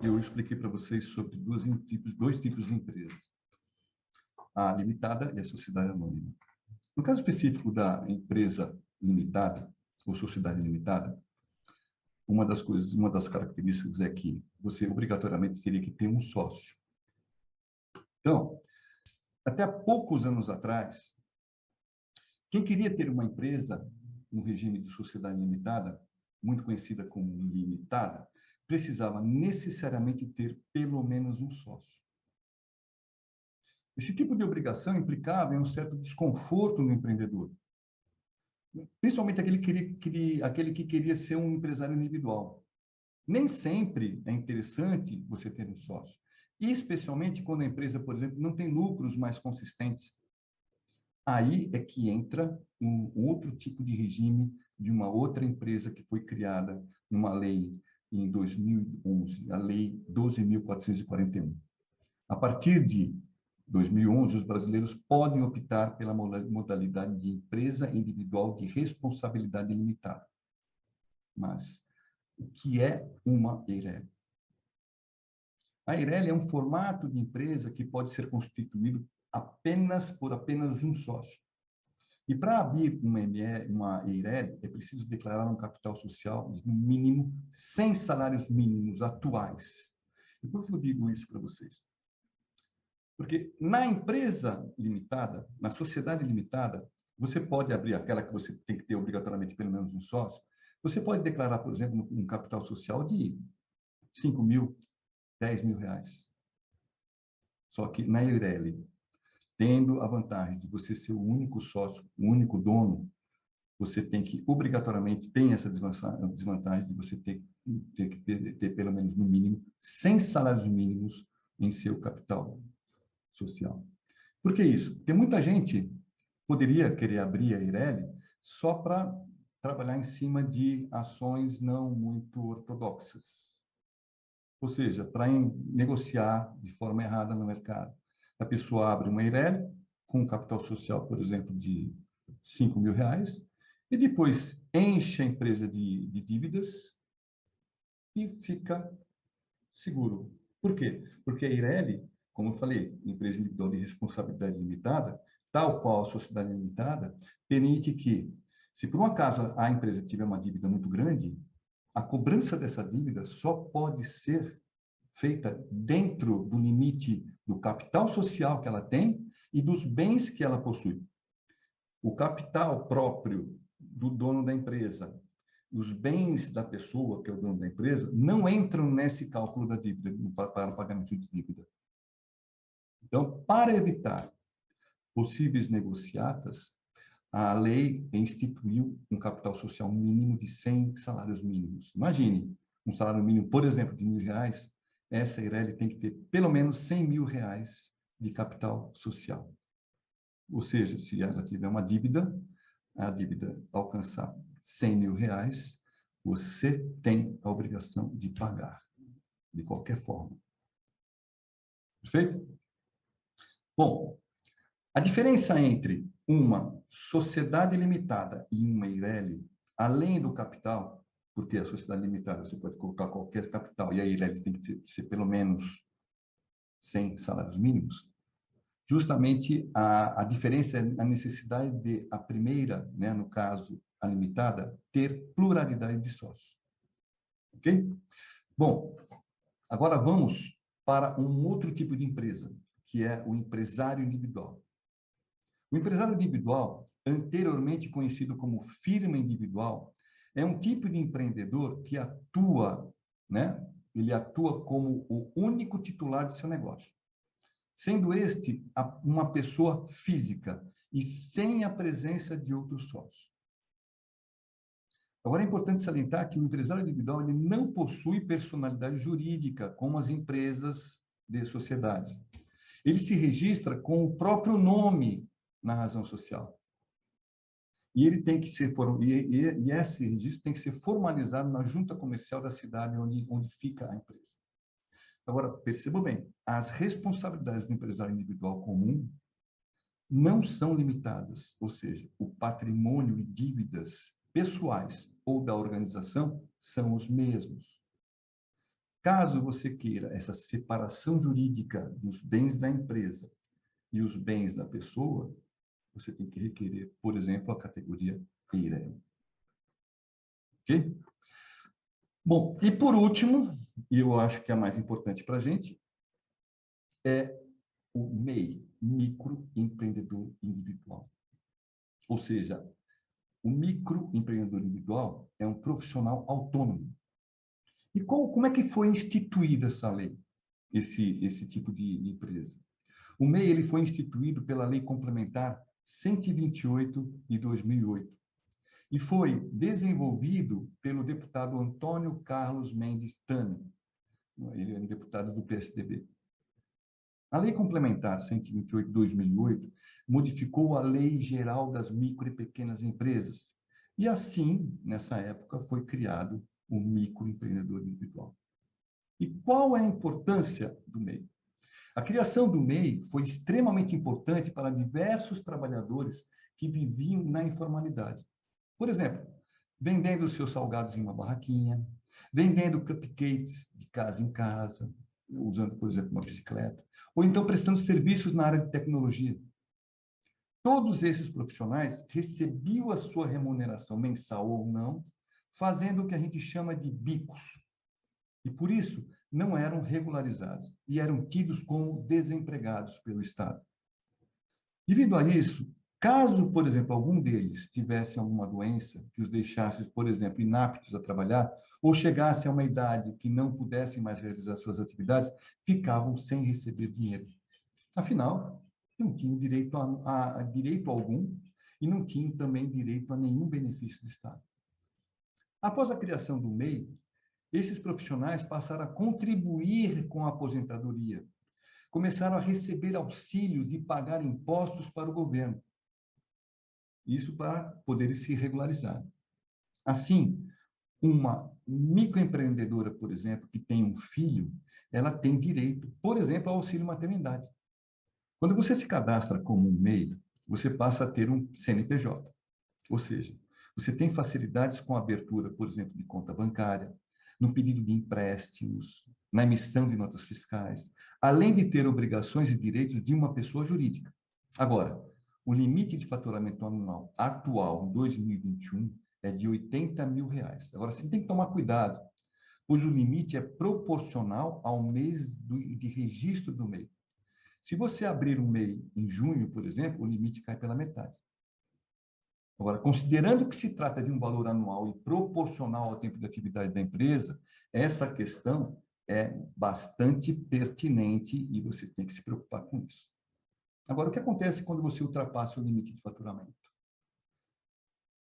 eu expliquei para vocês sobre dois tipos de empresas, a limitada e a sociedade anônima. No caso específico da empresa limitada, ou sociedade limitada, uma das características é que você obrigatoriamente teria que ter um sócio. Então, até há poucos anos atrás, quem queria ter uma empresa no regime de sociedade limitada, muito conhecida como limitada, precisava necessariamente ter pelo menos um sócio. Esse tipo de obrigação implicava em um certo desconforto no empreendedor, principalmente aquele que queria ser um empresário individual. Nem sempre é interessante você ter um sócio, especialmente quando a empresa, por exemplo, não tem lucros mais consistentes. Aí é que entra um outro tipo de regime de uma outra empresa que foi criada numa lei em 2011, a Lei 12.441. A partir de 2011, os brasileiros podem optar pela modalidade de empresa individual de responsabilidade limitada. Mas o que é uma EIRELI? A EIRELI é um formato de empresa que pode ser constituído por apenas um sócio. E para abrir uma EIRELI, é preciso declarar um capital social de, no mínimo, 100 salários mínimos atuais. E por que eu digo isso para vocês? Porque na empresa limitada, na sociedade limitada, você pode abrir aquela que você tem que ter obrigatoriamente pelo menos um sócio, você pode declarar, por exemplo, um capital social de 5 mil, 10 mil reais. Só que na EIRELI, tendo a vantagem de você ser o único sócio, o único dono, você tem que, obrigatoriamente, tem essa desvantagem de você ter que ter pelo menos, no mínimo, 100 salários mínimos em seu capital social. Por que isso? Porque muita gente poderia querer abrir a EIRELI só para trabalhar em cima de ações não muito ortodoxas. Ou seja, para negociar de forma errada no mercado. A pessoa abre uma EIRELI com um capital social, por exemplo, de 5 mil reais, e depois enche a empresa de dívidas e fica seguro. Por quê? Porque a EIRELI, como eu falei, empresa individual de responsabilidade limitada, tal qual a sociedade limitada, permite que, se por um acaso a empresa tiver uma dívida muito grande, a cobrança dessa dívida só pode ser feita dentro do limite do capital social que ela tem e dos bens que ela possui. O capital próprio do dono da empresa, os bens da pessoa, que é o dono da empresa, não entram nesse cálculo da dívida, para o pagamento de dívida. Então, para evitar possíveis negociatas, a lei instituiu um capital social mínimo de 100 salários mínimos. Imagine, um salário mínimo, por exemplo, de R$ 1.000, essa EIRELI tem que ter pelo menos 100 mil reais de capital social. Ou seja, se ela tiver uma dívida, a dívida alcançar 100 mil reais, você tem a obrigação de pagar, de qualquer forma. Perfeito? Bom, a diferença entre uma sociedade limitada e uma EIRELI, além do capital, porque a sociedade limitada você pode colocar qualquer capital e a EIRELI tem que ser pelo menos 100 salários mínimos, justamente a diferença é a necessidade de a primeira, né, no caso a limitada, ter pluralidade de sócios. Ok? Bom, agora vamos para um outro tipo de empresa, que é o empresário individual. O empresário individual, anteriormente conhecido como firma individual, é um tipo de empreendedor que atua, né? Ele atua como o único titular de seu negócio, sendo este uma pessoa física e sem a presença de outros sócios. Agora, é importante salientar que o empresário individual ele não possui personalidade jurídica, como as empresas de sociedades. Ele se registra com o próprio nome na razão social. E ele tem que ser e esse registro tem que ser formalizado na junta comercial da cidade onde fica a empresa. Agora, perceba bem, as responsabilidades do empresário individual comum não são limitadas, ou seja, o patrimônio e dívidas pessoais ou da organização são os mesmos. Caso você queira essa separação jurídica dos bens da empresa e os bens da pessoa, você tem que requerer, por exemplo, a categoria EIRE. Ok? Bom, e por último, e eu acho que é a mais importante para a gente, é o MEI, microempreendedor individual. Ou seja, o microempreendedor individual é um profissional autônomo. E como é que foi instituída essa lei, esse tipo de empresa? O MEI ele foi instituído pela Lei Complementar 128 de 2008 e foi desenvolvido pelo deputado Antônio Carlos Mendes Tami. Ele é um deputado do PSDB. A Lei Complementar 128 de 2008 modificou a Lei Geral das Micro e Pequenas Empresas. E assim, nessa época, foi criado o microempreendedor individual. E qual é a importância do MEI? A criação do MEI foi extremamente importante para diversos trabalhadores que viviam na informalidade. Por exemplo, vendendo seus salgados em uma barraquinha, vendendo cupcakes de casa em casa, usando, por exemplo, uma bicicleta, ou então prestando serviços na área de tecnologia. Todos esses profissionais recebiam a sua remuneração mensal ou não, fazendo o que a gente chama de bicos. E por isso não eram regularizados e eram tidos como desempregados pelo Estado. Devido a isso, caso, por exemplo, algum deles tivesse alguma doença que os deixasse, por exemplo, inaptos a trabalhar, ou chegasse a uma idade que não pudessem mais realizar suas atividades, ficavam sem receber dinheiro. Afinal, não tinham direito a direito algum e não tinham também direito a nenhum benefício do Estado. Após a criação do MEI, esses profissionais passaram a contribuir com a aposentadoria, começaram a receber auxílios e pagar impostos para o governo. Isso para poderem se regularizar. Assim, uma microempreendedora, por exemplo, que tem um filho, ela tem direito, por exemplo, ao auxílio maternidade. Quando você se cadastra como um MEI, você passa a ter um CNPJ. Ou seja, você tem facilidades com a abertura, por exemplo, de conta bancária, no pedido de empréstimos, na emissão de notas fiscais, além de ter obrigações e direitos de uma pessoa jurídica. Agora, o limite de faturamento anual atual, em 2021, é de R$80 mil. Agora, você tem que tomar cuidado, pois o limite é proporcional ao mês de registro do MEI. Se você abrir um MEI em junho, por exemplo, o limite cai pela metade. Agora, considerando que se trata de um valor anual e proporcional ao tempo de atividade da empresa, essa questão é bastante pertinente e você tem que se preocupar com isso. Agora, o que acontece quando você ultrapassa o limite de faturamento?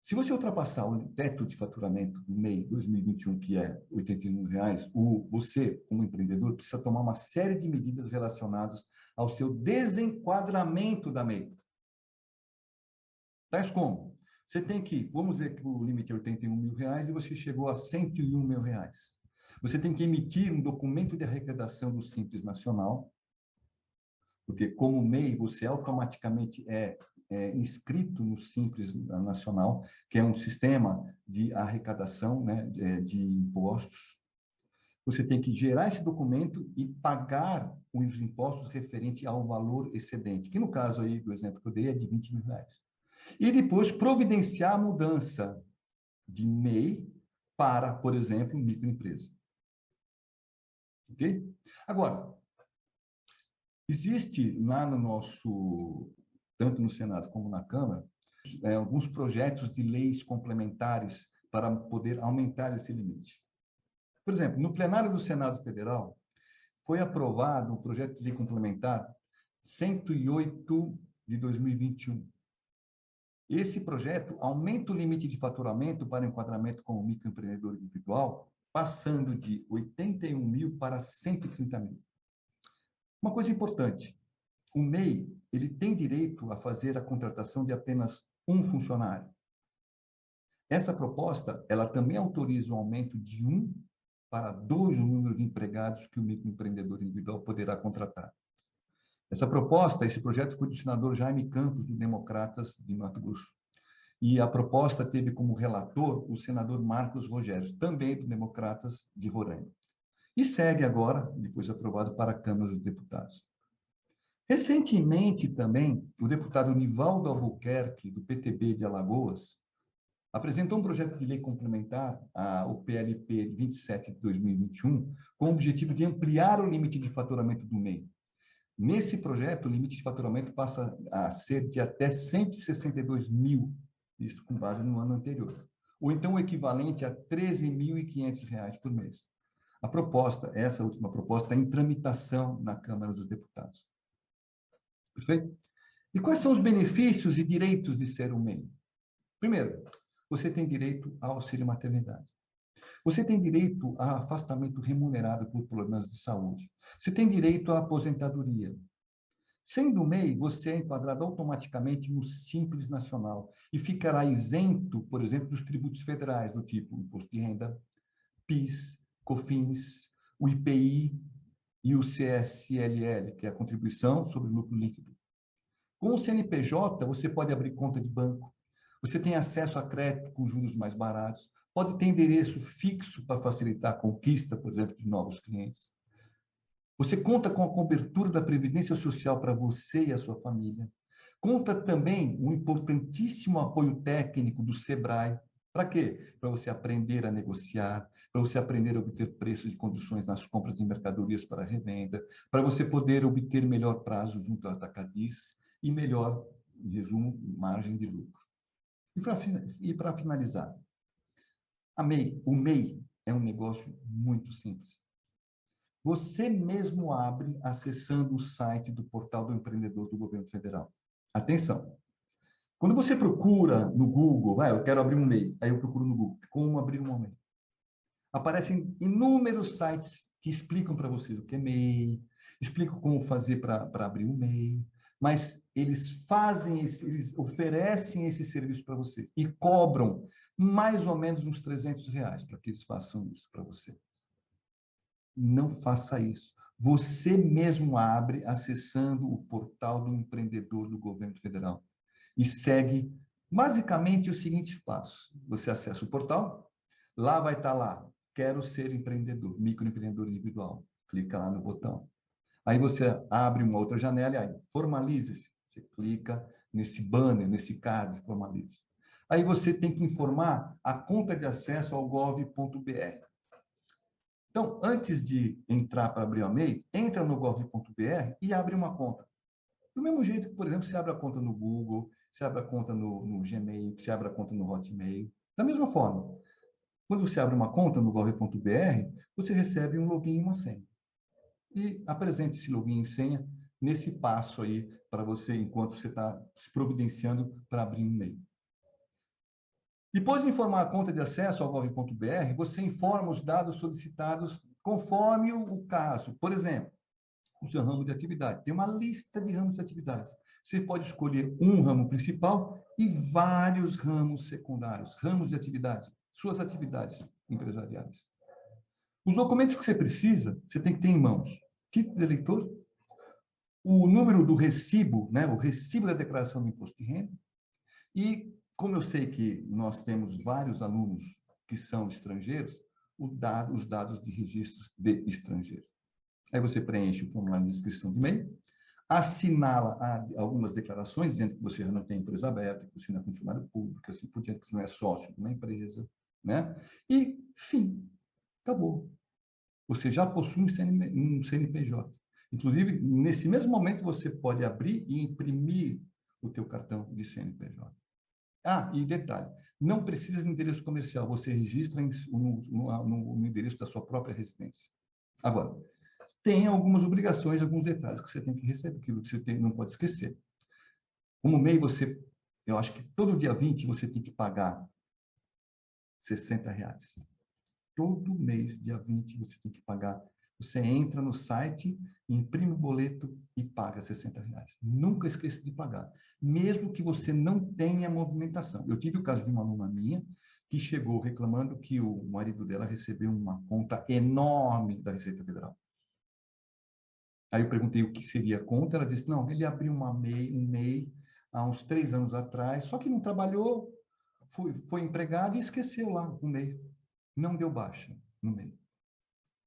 Se você ultrapassar o teto de faturamento do MEI 2021, que é R$81, você, como empreendedor, precisa tomar uma série de medidas relacionadas ao seu desenquadramento da MEI. Tais como? Você tem que, vamos dizer que o limite é R$81 mil e você chegou a R$101 mil. Você tem que emitir um documento de arrecadação do Simples Nacional, porque como MEI você automaticamente é inscrito no Simples Nacional, que é um sistema de arrecadação, né, de impostos. Você tem que gerar esse documento e pagar os impostos referentes ao valor excedente, que no caso aí do exemplo que eu dei é de R$20 mil. E depois providenciar a mudança de MEI para, por exemplo, microempresa. Ok? Agora, existe lá no nosso, tanto no Senado como na Câmara, alguns projetos de leis complementares para poder aumentar esse limite. Por exemplo, no plenário do Senado Federal, foi aprovado o projeto de lei complementar 108 de 2021. Esse projeto aumenta o limite de faturamento para enquadramento como microempreendedor individual, passando de 81 mil para 130 mil. Uma coisa importante, o MEI ele tem direito a fazer a contratação de apenas um funcionário. Essa proposta ela também autoriza o aumento de 1 para 2 o número de empregados que o microempreendedor individual poderá contratar. Essa proposta, esse projeto foi do senador Jaime Campos, do Democratas de Mato Grosso. E a proposta teve como relator o senador Marcos Rogério, também do Democratas de Roraima. e segue agora, depois aprovado, para a Câmara dos Deputados. Recentemente, também, o deputado Nivaldo Albuquerque, do PTB de Alagoas, apresentou um projeto de lei complementar, o PLP 27 de 2021, com o objetivo de ampliar o limite de faturamento do MEI. Nesse projeto, o limite de faturamento passa a ser de até 162 mil, isso com base no ano anterior, ou então o equivalente a R$ 13.500 por mês. A proposta, essa última proposta, é em tramitação na Câmara dos Deputados. Perfeito? E quais são os benefícios e direitos de ser um MEI? Primeiro, você tem direito ao auxílio maternidade. Você tem direito a afastamento remunerado por problemas de saúde. Você tem direito à aposentadoria. Sendo MEI, você é enquadrado automaticamente no Simples Nacional e ficará isento, por exemplo, dos tributos federais, do tipo Imposto de Renda, PIS, COFINS, o IPI e o CSLL, que é a Contribuição sobre o Lucro Líquido. Com o CNPJ, você pode abrir conta de banco, você tem acesso a crédito com juros mais baratos, pode ter endereço fixo para facilitar a conquista, por exemplo, de novos clientes. Você conta com a cobertura da Previdência Social para você e a sua família. Conta também um importantíssimo apoio técnico do SEBRAE. Para quê? Para você aprender a negociar, para você aprender a obter preços e condições nas compras de mercadorias para revenda, para você poder obter melhor prazo junto aos atacadistas e melhor, em resumo, margem de lucro. E para finalizar, o MEI é um negócio muito simples. Você mesmo abre acessando o site do Portal do Empreendedor do Governo Federal. Atenção! Quando você procura no Google, eu quero abrir um MEI, aí eu procuro no Google, como abrir um MEI. Aparecem inúmeros sites que explicam para vocês o que é MEI, explicam como fazer para abrir um MEI, mas eles eles oferecem esse serviço para você e cobram mais ou menos uns R$ 300 para que eles façam isso para você. Não faça isso. Você mesmo abre acessando o portal do empreendedor do governo federal e segue basicamente os seguintes passos. Você acessa o portal, lá vai estar lá, quero ser empreendedor, microempreendedor individual. Clica lá no botão. Aí você abre uma outra janela e aí, formalize-se. Você clica nesse banner, nesse card, formalize-se. Aí você tem que informar a conta de acesso ao gov.br. Então, antes de entrar para abrir a MEI, entra no gov.br e abre uma conta. Do mesmo jeito que, por exemplo, você abre a conta no Google, você abre a conta no Gmail, você abre a conta no Hotmail. Da mesma forma, quando você abre uma conta no gov.br, você recebe um login e uma senha. E apresente esse login e senha nesse passo aí para você, enquanto você está se providenciando para abrir um MEI. Depois de informar a conta de acesso ao gov.br, você informa os dados solicitados conforme o caso. Por exemplo, o seu ramo de atividade. Tem uma lista de ramos de atividades. Você pode escolher um ramo principal e vários ramos secundários, ramos de atividades, suas atividades empresariais. Os documentos que você precisa, você tem que ter em mãos. Título de eleitor, o número do recibo, o recibo da declaração do imposto de renda, e como eu sei que nós temos vários alunos que são estrangeiros, os dados de registros de estrangeiros. Aí você preenche o formulário de inscrição de MEI, assinala algumas declarações, dizendo que você não tem empresa aberta, que você não é funcionário público, assim por diante, que você não é sócio de uma empresa, né? E, fim, acabou. Você já possui um CNPJ. Inclusive, nesse mesmo momento, você pode abrir e imprimir o teu cartão de CNPJ. E detalhe, não precisa de endereço comercial, você registra no endereço da sua própria residência. Agora, tem algumas obrigações, alguns detalhes que você tem que receber, que você não pode esquecer. Como MEI, eu acho que todo dia 20 você tem que pagar R$ 60. Todo mês, dia 20, você tem que pagar. Você entra no site, imprime o boleto e paga R$ 60. Nunca esqueça de pagar, mesmo que você não tenha movimentação. Eu tive o caso de uma aluna minha que chegou reclamando que o marido dela recebeu uma conta enorme da Receita Federal. Aí eu perguntei o que seria a conta, ela disse, não, ele abriu um MEI há uns 3 anos atrás, só que não trabalhou, foi empregado e esqueceu lá o MEI. Não deu baixa no MEI.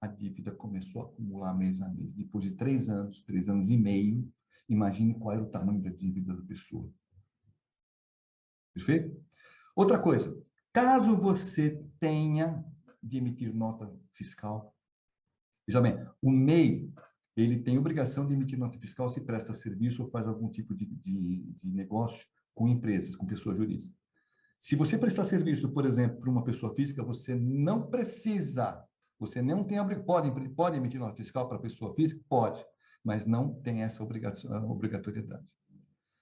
a dívida começou a acumular mês a mês. Depois de 3 anos e meio, imagine qual era o tamanho da dívida da pessoa. Perfeito? Outra coisa, caso você tenha de emitir nota fiscal, veja bem, o MEI, ele tem obrigação de emitir nota fiscal se presta serviço ou faz algum tipo de negócio com empresas, com pessoas jurídicas. Se você prestar serviço, por exemplo, para uma pessoa física, você não precisa, você não tem pode emitir nota fiscal para pessoa física? Pode, mas não tem essa obrigatoriedade.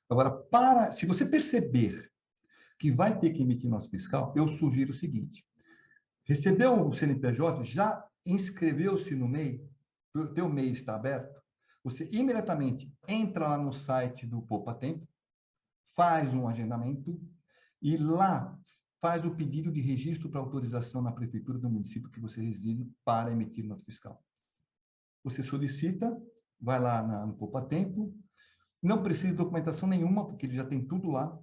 Agora, se você perceber que vai ter que emitir nota fiscal, eu sugiro o seguinte: recebeu o CNPJ, já inscreveu-se no MEI, o teu MEI está aberto, você imediatamente entra lá no site do Poupa Tempo, faz um agendamento e lá faz o pedido de registro para autorização na prefeitura do município que você reside para emitir nota fiscal. Você solicita, vai lá no Poupa Tempo, não precisa de documentação nenhuma, porque ele já tem tudo lá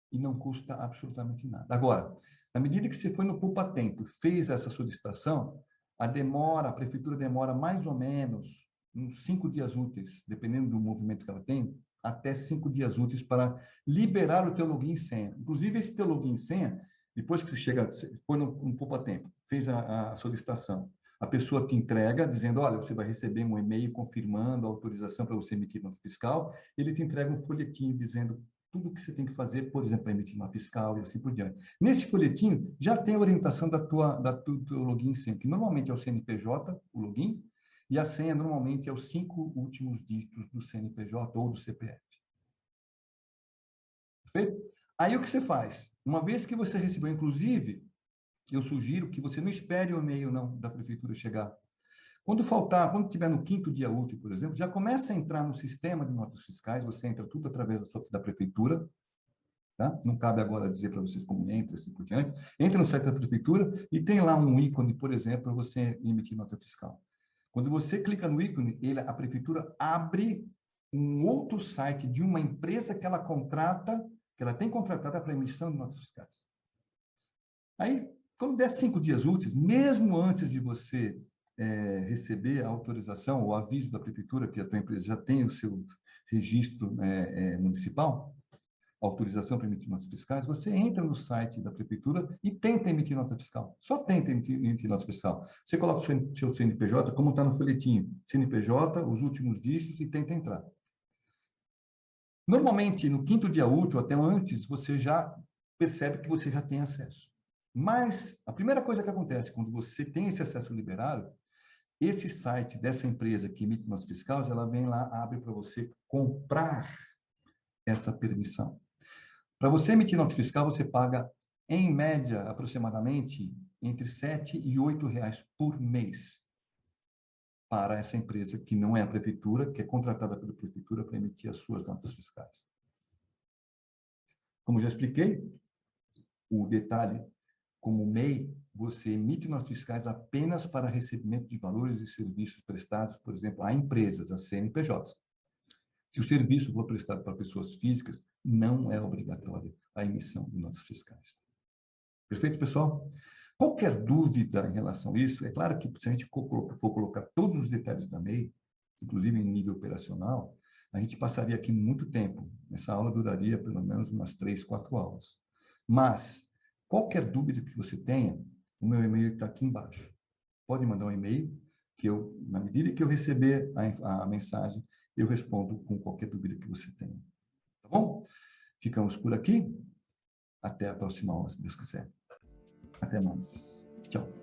e não custa absolutamente nada. Agora, na medida que você foi no Poupa Tempo, fez essa solicitação, a prefeitura demora mais ou menos uns 5 dias úteis, dependendo do movimento que ela tem, até 5 dias úteis para liberar o teu login e senha. Inclusive, esse teu login e senha, depois que você foi no Poupa Tempo, fez a solicitação, a pessoa te entrega dizendo, olha, você vai receber um e-mail confirmando a autorização para você emitir nota fiscal, ele te entrega um folhetinho dizendo tudo o que você tem que fazer, por exemplo, para emitir nota fiscal e assim por diante. Nesse folhetinho, já tem a orientação do teu login e senha, que normalmente é o CNPJ, o login, e a senha normalmente é os 5 últimos dígitos do CNPJ ou do CPF. Perfeito? Aí o que você faz? Uma vez que você recebeu, inclusive, eu sugiro que você não espere o e-mail não da prefeitura chegar. Quando tiver no 5º dia útil, por exemplo, já começa a entrar no sistema de notas fiscais, você entra tudo através da prefeitura, tá? Não cabe agora dizer para vocês como entra, assim por diante. Entra no site da prefeitura e tem lá um ícone, por exemplo, para você emitir nota fiscal. Quando você clica no ícone, a prefeitura abre um outro site de uma empresa que ela tem contratada para emissão de notas fiscais. Aí, quando der 5 dias úteis, mesmo antes de você receber a autorização, o aviso da prefeitura, que a tua empresa já tem o seu registro municipal, autorização para emitir notas fiscais, você entra no site da prefeitura e tenta emitir nota fiscal. Só tenta emitir nota fiscal. Você coloca o seu CNPJ, como está no folhetinho, CNPJ, os últimos dígitos e tenta entrar. Normalmente, no 5º dia útil, até antes, você já percebe que você já tem acesso. Mas a primeira coisa que acontece quando você tem esse acesso liberado, esse site dessa empresa que emite notas fiscais, ela vem lá, abre para você comprar essa permissão. Para você emitir nota fiscal, você paga, em média, aproximadamente, entre R$ 7 e R$ 8 por mês para essa empresa, que não é a prefeitura, que é contratada pela prefeitura para emitir as suas notas fiscais. Como já expliquei, o detalhe, como MEI, você emite notas fiscais apenas para recebimento de valores e serviços prestados, por exemplo, a empresas, a CNPJs. Se o serviço for prestado para pessoas físicas, não é obrigatória a emissão de notas fiscais. Perfeito, pessoal? Qualquer dúvida em relação a isso, é claro que se a gente for colocar todos os detalhes da MEI, inclusive em nível operacional, a gente passaria aqui muito tempo. Essa aula duraria pelo menos umas 3, 4 aulas. Mas, qualquer dúvida que você tenha, o meu e-mail está aqui embaixo. Pode mandar um e-mail, que eu, na medida que eu receber a mensagem, eu respondo com qualquer dúvida que você tenha. Tá bom? Ficamos por aqui. Até a próxima aula, se Deus quiser. Até mais. Tchau.